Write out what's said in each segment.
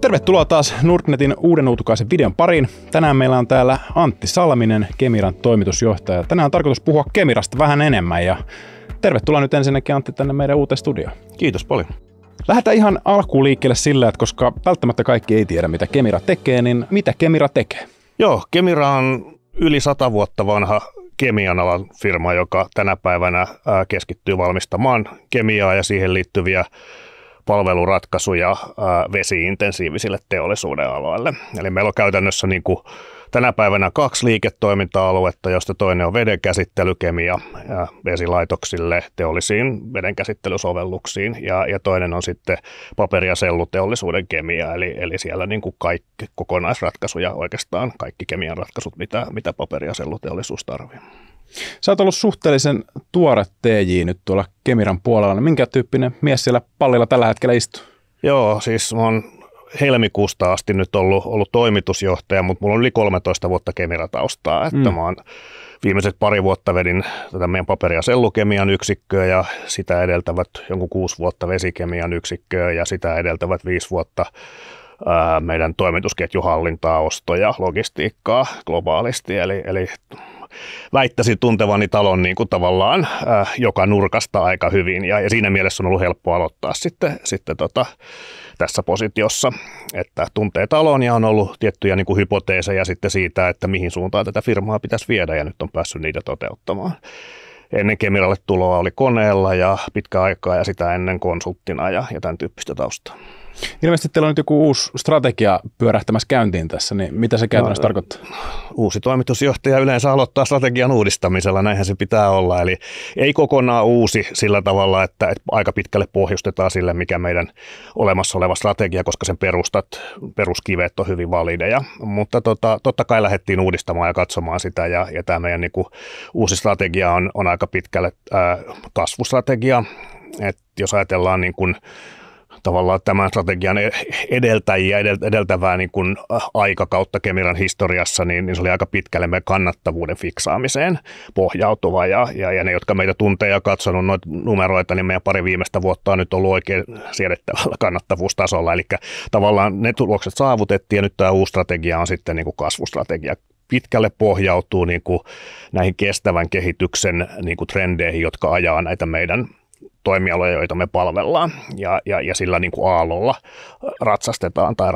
Tervetuloa taas Nordnetin uuden uutukaisen videon pariin. Tänään meillä on täällä Antti Salminen, Kemiran toimitusjohtaja. Tänään on tarkoitus puhua Kemirasta vähän enemmän ja tervetuloa nyt ensinnäkin Antti tänne meidän uuteen studioon. Kiitos paljon. Lähdetään ihan alkuun liikkeelle sillä, että koska välttämättä kaikki ei tiedä mitä Kemira tekee, niin mitä Kemira tekee? Joo, Kemira on yli 100 vuotta vanha kemian alan firma, joka tänä päivänä keskittyy valmistamaan kemiaa ja siihen liittyviä palveluratkaisuja vesi-intensiivisille teollisuuden aloille. Eli meillä on käytännössä niin kuin tänä päivänä 2 liiketoiminta-aluetta, josta toinen on vedenkäsittelykemia vesilaitoksille, teollisiin vedenkäsittelysovelluksiin ja toinen on sitten paperi- ja selluteollisuuden kemia, eli siellä niin kuin kaikki kokonaisratkaisuja oikeastaan, kaikki kemian ratkaisut, mitä paperi- ja selluteollisuus tarvitsee. Sä oot ollut suhteellisen tuore TJ nyt tuolla Kemiran puolella, niin minkä tyyppinen mies siellä pallilla tällä hetkellä istuu? Joo, siis mä oon helmikuusta asti nyt ollut toimitusjohtaja, mutta mulla on yli 13 vuotta Kemira-taustaa, että mä oon viimeiset pari vuotta vedin tätä meidän paperi- ja sellukemian yksikköä ja sitä edeltävät jonkun 6 vuotta vesikemian yksikköä ja sitä edeltävät 5 vuotta meidän toimitusketjuhallintaa, ostoja, logistiikkaa globaalisti, eli väittäisin tuntevani talon niin kuin tavallaan joka nurkasta aika hyvin ja siinä mielessä on ollut helppo aloittaa sitten tässä positiossa, että tuntee talon ja on ollut tiettyjä niin kuin hypoteeseja sitten siitä, että mihin suuntaan tätä firmaa pitäisi viedä ja nyt on päässyt niitä toteuttamaan. Ennen Kemiralle tuloa oli koneella ja pitkä aikaa ja sitä ennen konsulttina ja tämän tyyppistä taustaa. Ilmeisesti teillä on nyt joku uusi strategia pyörähtämässä käyntiin tässä, niin mitä se käytännössä tarkoittaa? Uusi toimitusjohtaja yleensä aloittaa strategian uudistamisella, näinhän se pitää olla. Eli ei kokonaan uusi sillä tavalla, että aika pitkälle pohjustetaan sille, mikä meidän olemassa oleva strategia, koska sen peruskivet on hyvin valideja. Mutta totta kai lähdettiin uudistamaan ja katsomaan sitä, ja tämä meidän niin kuin uusi strategia on aika pitkälle kasvustrategia. Et jos ajatellaan niin kuin tavallaan tämän strategian edeltäjiä, edeltävää niin kuin aikakautta Kemiran historiassa, niin se oli aika pitkälle meidän kannattavuuden fiksaamiseen pohjautuva. Ja ne, jotka meitä tuntee ja katsonut noita numeroita, niin meidän pari viimeistä vuotta on nyt ollut oikein siedettävällä kannattavuustasolla. Eli tavallaan ne tulokset saavutettiin ja nyt tämä uusi strategia on sitten niin kuin kasvustrategia. Pitkälle pohjautuu niin kuin näihin kestävän kehityksen niin kuin trendeihin, jotka ajaa näitä meidän toimialoja, joita me palvellaan ja sillä niin kuin aallolla ratsastetaan tai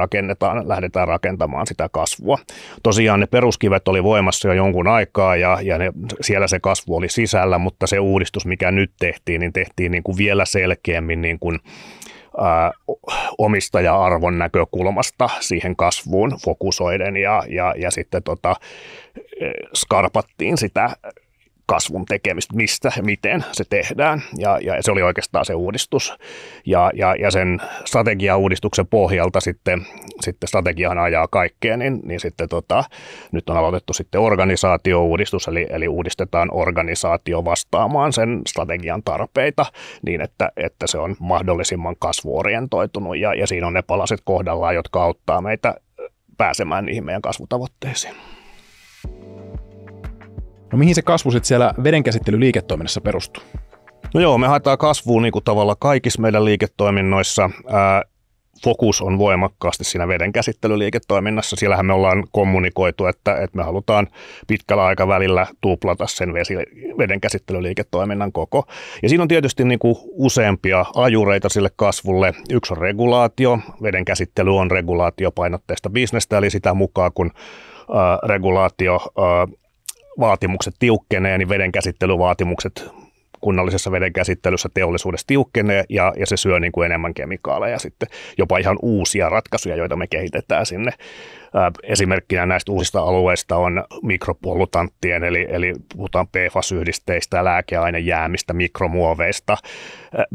lähdetään rakentamaan sitä kasvua. Tosiaan ne peruskivet oli voimassa jo jonkun aikaa ja siellä se kasvu oli sisällä, mutta se uudistus, mikä nyt tehtiin, niin tehtiin niin kuin vielä selkeämmin niin kuin omistaja-arvon näkökulmasta siihen kasvuun fokusoiden ja sitten skarpattiin sitä kasvun tekemistä, mistä ja miten se tehdään, ja se oli oikeastaan se uudistus, ja sen strategiauudistuksen pohjalta sitten strategiahan ajaa kaikkea, niin sitten nyt on aloitettu sitten organisaatiouudistus, eli uudistetaan organisaatio vastaamaan sen strategian tarpeita niin, että se on mahdollisimman kasvuorientoitunut, ja siinä on ne palaset kohdallaan, jotka auttaa meitä pääsemään niihin meidän kasvutavoitteisiin. No mihin se kasvu sitten siellä vedenkäsittelyliiketoiminnassa perustuu? No joo, me haetaan kasvua niin kuin tavallaan kaikissa meidän liiketoiminnoissa. Fokus on voimakkaasti siinä vedenkäsittelyliiketoiminnassa. Siellähän me ollaan kommunikoitu, että me halutaan pitkällä aikavälillä tuplata sen vedenkäsittelyliiketoiminnan koko. Ja siinä on tietysti niin kuin useampia ajureita sille kasvulle. Yksi on regulaatio. Vedenkäsittely on regulaatiopainotteista bisnestä, eli sitä mukaan kun vaatimukset tiukkenee, niin vedenkäsittelyvaatimukset kunnallisessa vedenkäsittelyssä teollisuudessa tiukkenee ja se syö niin kuin enemmän kemikaaleja sitten, jopa ihan uusia ratkaisuja, joita me kehitetään sinne. Esimerkkinä näistä uusista alueista on mikropollutanttien, eli puhutaan PFAS-yhdisteistä, lääkeainejäämistä, mikromuoveista.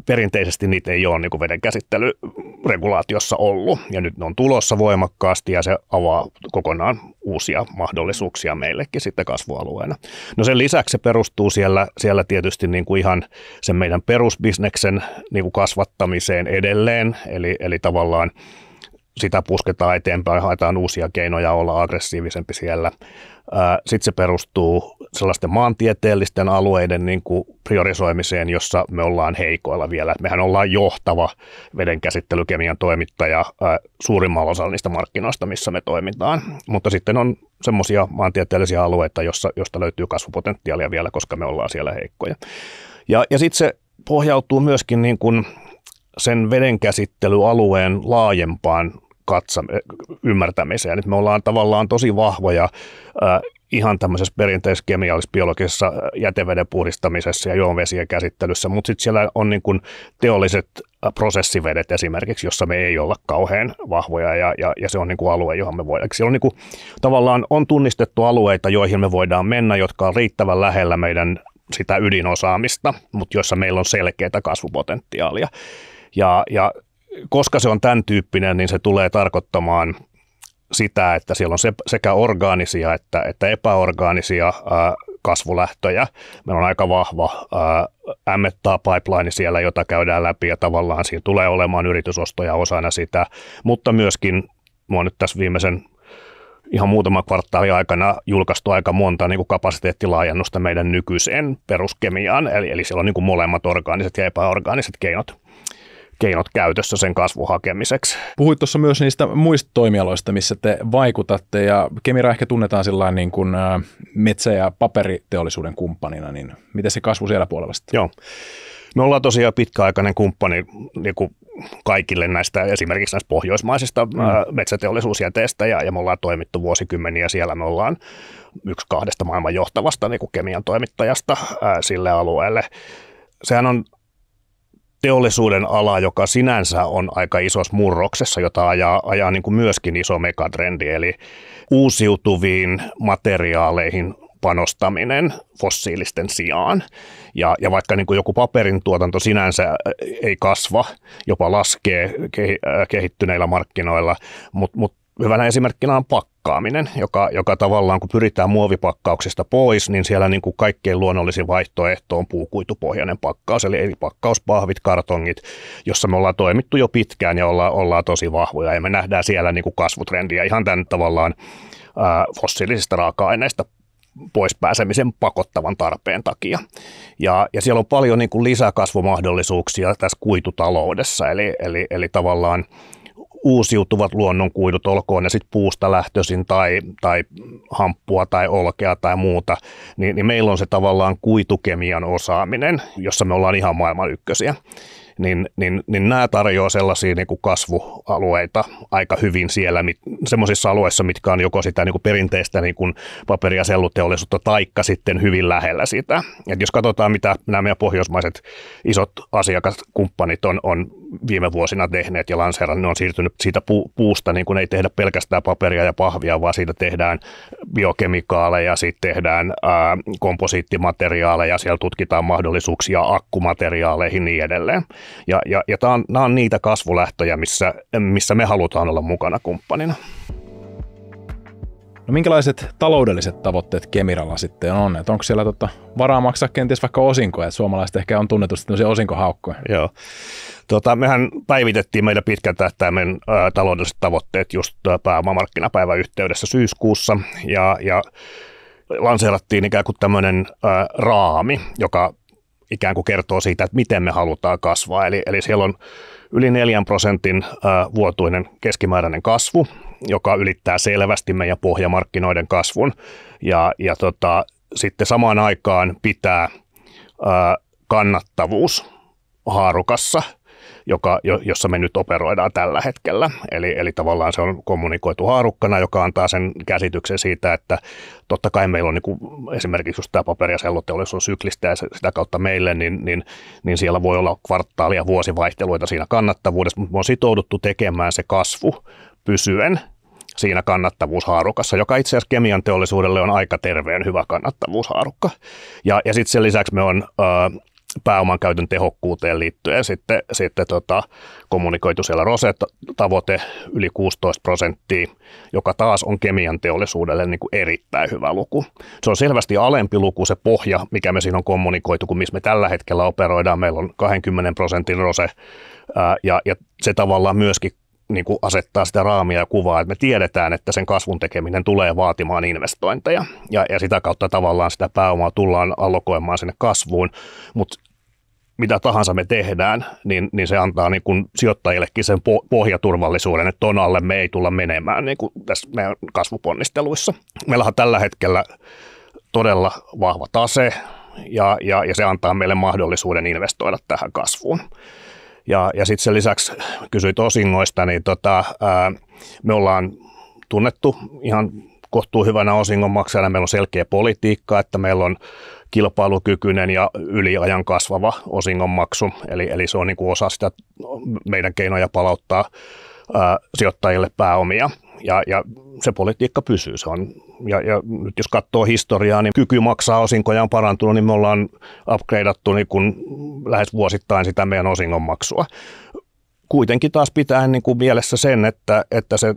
Perinteisesti niitä ei ole niin kuin vedenkäsittelyregulaatiossa ollut, ja nyt ne on tulossa voimakkaasti, ja se avaa kokonaan uusia mahdollisuuksia meillekin sitten kasvualueena. No sen lisäksi se perustuu siellä tietysti niin kuin ihan sen meidän perusbisneksen niin kuin kasvattamiseen edelleen, eli tavallaan sitä pusketaan eteenpäin, haetaan uusia keinoja olla aggressiivisempi siellä. Sitten se perustuu sellaisten maantieteellisten alueiden niin kuin priorisoimiseen, jossa me ollaan heikoilla vielä. Mehän ollaan johtava vedenkäsittelykemian toimittaja suurimmalla osalla niistä markkinoista, missä me toimitaan. Mutta sitten on semmoisia maantieteellisiä alueita, josta löytyy kasvupotentiaalia vielä, koska me ollaan siellä heikkoja. Ja sitten se pohjautuu myöskin niin kuin sen vedenkäsittelyalueen laajempaan ymmärtämiseen. Nyt me ollaan tavallaan tosi vahvoja ihan tämmöisessä perinteisessä kemiallis-biologisessa jäteveden puhdistamisessa ja juomavesien käsittelyssä, mutta sitten siellä on niin kuin teolliset prosessivedet esimerkiksi, jossa me ei olla kauhean vahvoja ja se on niin kuin alue, johon me voidaan. Siellä on niin kuin, tavallaan on tunnistettu alueita, joihin me voidaan mennä, jotka on riittävän lähellä meidän sitä ydinosaamista, mutta joissa meillä on selkeää kasvupotentiaalia. Ja koska se on tämän tyyppinen, niin se tulee tarkoittamaan sitä, että siellä on sekä orgaanisia että epäorgaanisia kasvulähtöjä. Meillä on aika vahva M&A-pipeline siellä, jota käydään läpi ja tavallaan siinä tulee olemaan yritysostoja osana sitä, mutta myöskin mä oon nyt tässä viimeisen ihan muutama kvartaali aikana julkaistu aika monta niin kuin kapasiteettilaajennusta meidän nykyiseen peruskemiaan, eli siellä on niin kuin molemmat orgaaniset ja epäorgaaniset keinot käytössä sen kasvun hakemiseksi. Puhuit tuossa myös niistä muista toimialoista, missä te vaikutatte, ja Kemira ehkä tunnetaan sillain niin kuin metsä- ja paperiteollisuuden kumppanina, niin miten se kasvu siellä puolella sitten? Joo. Me ollaan tosiaan pitkäaikainen kumppani niin kuin kaikille näistä, esimerkiksi näistä pohjoismaisista metsäteollisuusjäteistä, ja me ollaan toimittu vuosikymmeniä siellä. Me ollaan yksi 2 maailman johtavasta niin kuin kemian toimittajasta sille alueelle. Sehän on teollisuuden ala, joka sinänsä on aika isossa murroksessa, jota ajaa niin kuin myöskin iso megatrendi, eli uusiutuviin materiaaleihin panostaminen fossiilisten sijaan. Ja vaikka niin kuin joku paperin tuotanto sinänsä ei kasva, jopa laskee kehittyneillä markkinoilla, mutta hyvänä esimerkkinä on pakkaaminen, joka tavallaan kun pyritään muovipakkauksista pois, niin siellä niin kuin kaikkein luonnollisin vaihtoehto on puukuitupohjainen pakkaus, eli pakkauspahvit, kartongit, jossa me ollaan toimittu jo pitkään ja ollaan tosi vahvoja, ja me nähdään siellä niin kuin kasvutrendiä ihan tämän tavallaan fossiilisista raaka-aineista pois pääsemisen pakottavan tarpeen takia. Ja siellä on paljon niin kuin lisäkasvumahdollisuuksia tässä kuitutaloudessa, eli tavallaan uusiutuvat luonnonkuidut, olkoon ne sitten puusta lähtöisin tai hamppua tai olkea tai muuta, niin meillä on se tavallaan kuitukemian osaaminen, jossa me ollaan ihan maailman ykkösiä. Niin nämä tarjoaa sellaisia niin kuin kasvualueita aika hyvin siellä, semmoisissa alueissa, mitkä on joko sitä niin kuin perinteistä niin kuin paperi- ja selluteollisuutta, taikka sitten hyvin lähellä sitä. Et jos katsotaan, mitä nämä meidän pohjoismaiset isot asiakaskumppanit on viime vuosina tehneet ja lanseerannut, ne on siirtynyt siitä puusta, niin kuin ei tehdä pelkästään paperia ja pahvia, vaan siitä tehdään biokemikaaleja, siitä tehdään komposiittimateriaaleja, siellä tutkitaan mahdollisuuksia akkumateriaaleihin ja niin edelleen. Ja nämä on niitä kasvulähtöjä, missä me halutaan olla mukana kumppanina. No minkälaiset taloudelliset tavoitteet Kemiralla sitten on? Että onko siellä varaa maksaa kenties vaikka osinkoja? Että suomalaiset ehkä on tunnetusti tämmöisiä osinkohaukkoja. Joo. Mehän päivitettiin meidän pitkän tähtäimen taloudelliset tavoitteet just pääomamarkkinapäivän yhteydessä syyskuussa ja lanseerattiin ikään kuin tämmöinen raami, joka ikään kuin kertoo siitä, että miten me halutaan kasvaa. Eli siellä on yli 4% vuotuinen keskimääräinen kasvu, joka ylittää selvästi meidän pohjamarkkinoiden kasvun. Ja sitten samaan aikaan pitää kannattavuus haarukassa, jossa me nyt operoidaan tällä hetkellä. Eli tavallaan se on kommunikoitu haarukkana, joka antaa sen käsityksen siitä, että totta kai meillä on niin kuin esimerkiksi just tämä paperi- ja selluteollisuus on syklistä ja sitä kautta meille, niin siellä voi olla kvartaali- ja vuosivaihteluita siinä kannattavuudessa, mutta me on sitouduttu tekemään se kasvu pysyen siinä kannattavuushaarukassa, joka itse asiassa kemian teollisuudelle on aika terveen hyvä kannattavuushaarukka. Ja sitten sen lisäksi me on pääoman käytön tehokkuuteen liittyen sitten kommunikoitu siellä ROSE-tavoite yli 16%, joka taas on kemian teollisuudelle niin kuin erittäin hyvä luku. Se on selvästi alempi luku, se pohja, mikä me siinä on kommunikoitu, kuin missä me tällä hetkellä operoidaan. Meillä on 20% ROSE, ja se tavallaan myöskin niin kuin asettaa sitä raamia ja kuvaa, että me tiedetään, että sen kasvun tekeminen tulee vaatimaan investointeja ja sitä kautta tavallaan sitä pääomaa tullaan allokoimaan sinne kasvuun, mutta mitä tahansa me tehdään, niin se antaa niin kuin sijoittajillekin sen pohjaturvallisuuden, että ton alle me ei tulla menemään niin kuin tässä meidän kasvuponnisteluissa. Meillä on tällä hetkellä todella vahva tase ja se antaa meille mahdollisuuden investoida tähän kasvuun. Ja sitten sen lisäksi kysyit osingoista, niin me ollaan tunnettu ihan kohtuu hyvänä osingonmaksajana. Meillä on selkeä politiikka, että meillä on kilpailukykyinen ja yliajan kasvava osingonmaksu, eli se on niin kuin osa sitä meidän keinoja palauttaa sijoittajille pääomia, ja se politiikka pysyy. Se on, ja nyt jos katsoo historiaa, niin kyky maksaa osinkoja on parantunut, niin me ollaan upgradeattu niin kuin lähes vuosittain sitä meidän osingonmaksua. Kuitenkin taas pitää niin kuin mielessä sen, että se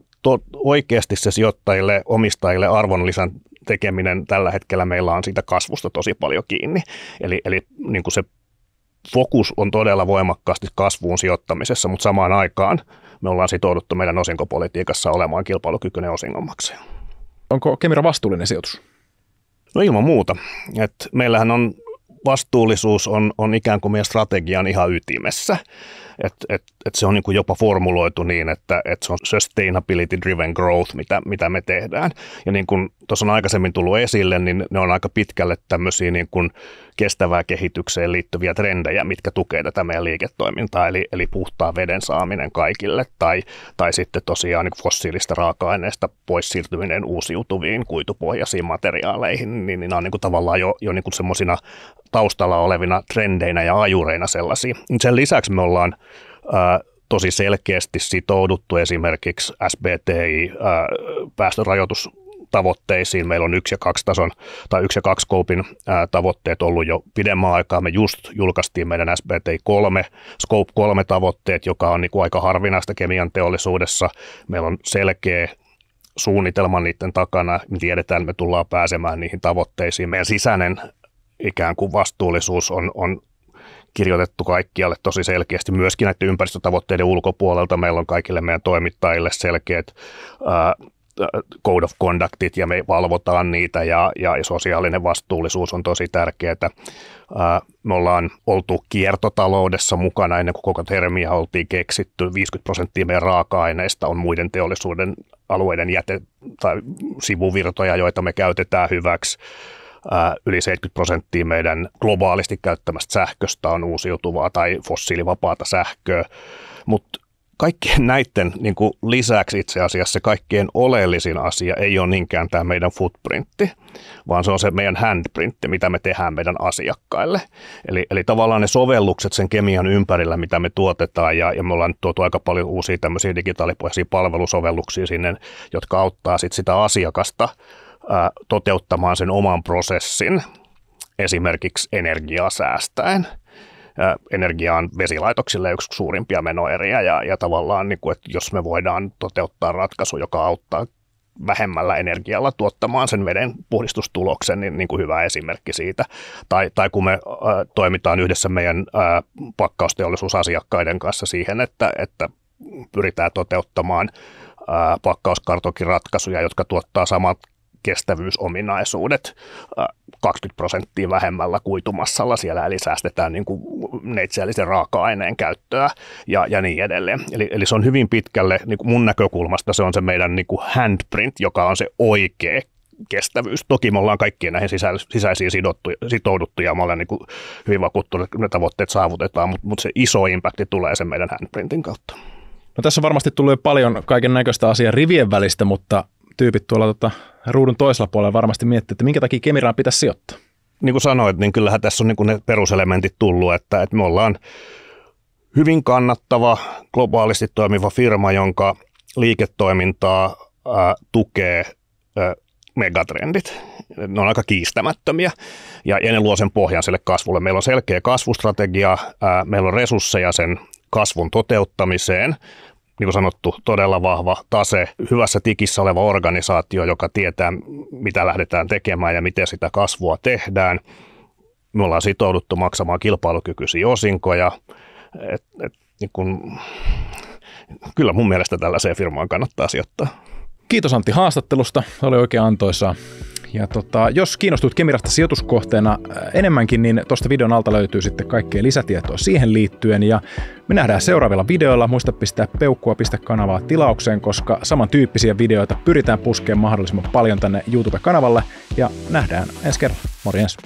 oikeasti se sijoittajille, omistajille arvonlisän tekeminen tällä hetkellä meillä on siitä kasvusta tosi paljon kiinni. Eli niin kuin se fokus on todella voimakkaasti kasvuun sijoittamisessa, mutta samaan aikaan me ollaan sitouduttu meidän osinkopolitiikassa olemaan kilpailukykyinen osingonmaksaja. Onko Kemira vastuullinen sijoitus? No ilman muuta. Meillähän on vastuullisuus on ikään kuin meidän strategian ihan ytimessä. Et se on niin kuin jopa formuloitu niin, että se on sustainability driven growth, mitä me tehdään. Ja niin kuin tuossa on aikaisemmin tullut esille, niin ne on aika pitkälle tämmöisiä niin kuin kestävään kehitykseen liittyviä trendejä, mitkä tukee tätä meidän liiketoimintaa, eli puhtaan veden saaminen kaikille, tai sitten tosiaan niin fossiilista raaka-aineista pois siirtyminen uusiutuviin kuitupohjaisiin materiaaleihin, niin nämä on niin kuin tavallaan jo niin kuin semmoisina taustalla olevina trendeinä ja ajureina sellaisia. Sen lisäksi me ollaan tosi selkeästi sitouduttu esimerkiksi SBTi-päästörajoitustavoitteisiin. Meillä on 1 ja 2 tason tai 1 ja 2 Scopein tavoitteet ollut jo pidemmän aikaa. Me just julkaistiin meidän SBTi 3, Scope 3 tavoitteet, joka on niin kuin aika harvinaista kemian teollisuudessa. Meillä on selkeä suunnitelma niiden takana. Me tiedetään, että me tullaan pääsemään niihin tavoitteisiin. Meidän sisäinen ikään kuin vastuullisuus on kirjoitettu kaikkialle tosi selkeästi. Myöskin näiden ympäristötavoitteiden ulkopuolelta meillä on kaikille meidän toimittajille selkeät code of conductit ja me valvotaan niitä ja sosiaalinen vastuullisuus on tosi tärkeää. Me ollaan oltu kiertotaloudessa mukana ennen kuin koko termiä oltiin keksitty. 50% meidän raaka-aineista on muiden teollisuuden alueiden tai sivuvirtoja, joita me käytetään hyväksi. Yli 70% meidän globaalisti käyttämästä sähköstä on uusiutuvaa tai fossiilivapaata sähköä, mutta kaikkien näiden niin kuin lisäksi itse asiassa se kaikkein oleellisin asia ei ole niinkään tämä meidän footprintti, vaan se on se meidän handprintti, mitä me tehdään meidän asiakkaille. Eli tavallaan ne sovellukset sen kemian ympärillä, mitä me tuotetaan, ja me ollaan tuotu aika paljon uusia tämmöisiä digitaalipohjaisia palvelusovelluksia sinne, jotka auttaa sitä asiakasta toteuttamaan sen oman prosessin, esimerkiksi energiaa säästäen. Energia on vesilaitoksille yksi suurimpia menoeriä ja tavallaan, niin kuin, että jos me voidaan toteuttaa ratkaisu, joka auttaa vähemmällä energialla tuottamaan sen veden puhdistustuloksen, niin kuin hyvä esimerkki siitä. Tai kun me toimitaan yhdessä meidän pakkausteollisuusasiakkaiden kanssa siihen, että pyritään toteuttamaan pakkauskartokin ratkaisuja, jotka tuottaa samat kestävyysominaisuudet 20% vähemmällä kuitumassalla siellä, eli säästetään niin kuin neitseellisen raaka-aineen käyttöä ja niin edelleen. Eli se on hyvin pitkälle, niin kuin mun näkökulmasta se on se meidän niin kuin handprint, joka on se oikea kestävyys. Toki me ollaan kaikkien näihin sisäisiin sitouduttu ja mä olen niin kuin hyvin vakuuttunut, että ne tavoitteet saavutetaan, mutta se iso impakti tulee sen meidän handprintin kautta. No tässä on varmasti tullut jo paljon kaiken näköistä asiaa rivien välistä, mutta tyypit tuolla ruudun toisella puolella varmasti miettii, että minkä takia Kemiraan pitäisi sijoittaa. Niin kuin sanoit, niin kyllähän tässä on niin kuin ne peruselementit tullut, että me ollaan hyvin kannattava, globaalisti toimiva firma, jonka liiketoimintaa tukee megatrendit. Ne on aika kiistämättömiä ja ne luo sen pohjan sille kasvulle. Meillä on selkeä kasvustrategia, meillä on resursseja sen kasvun toteuttamiseen. Niin kuin sanottu, todella vahva tase, hyvässä tikissä oleva organisaatio, joka tietää, mitä lähdetään tekemään ja miten sitä kasvua tehdään. Me ollaan sitouduttu maksamaan kilpailukykyisiä osinkoja. kyllä mun mielestä tällaiseen firmaan kannattaa sijoittaa. Kiitos Antti haastattelusta, se oli oikein antoisaa. Ja jos kiinnostut Kemirasta sijoituskohteena enemmänkin, niin tuosta videon alta löytyy sitten kaikkea lisätietoa siihen liittyen. Ja me nähdään seuraavilla videoilla. Muista pistää peukkua, pistä kanavaa tilaukseen, koska samantyyppisiä videoita pyritään puskemaan mahdollisimman paljon tänne YouTube-kanavalle. Ja nähdään ensi kerralla. Morjens!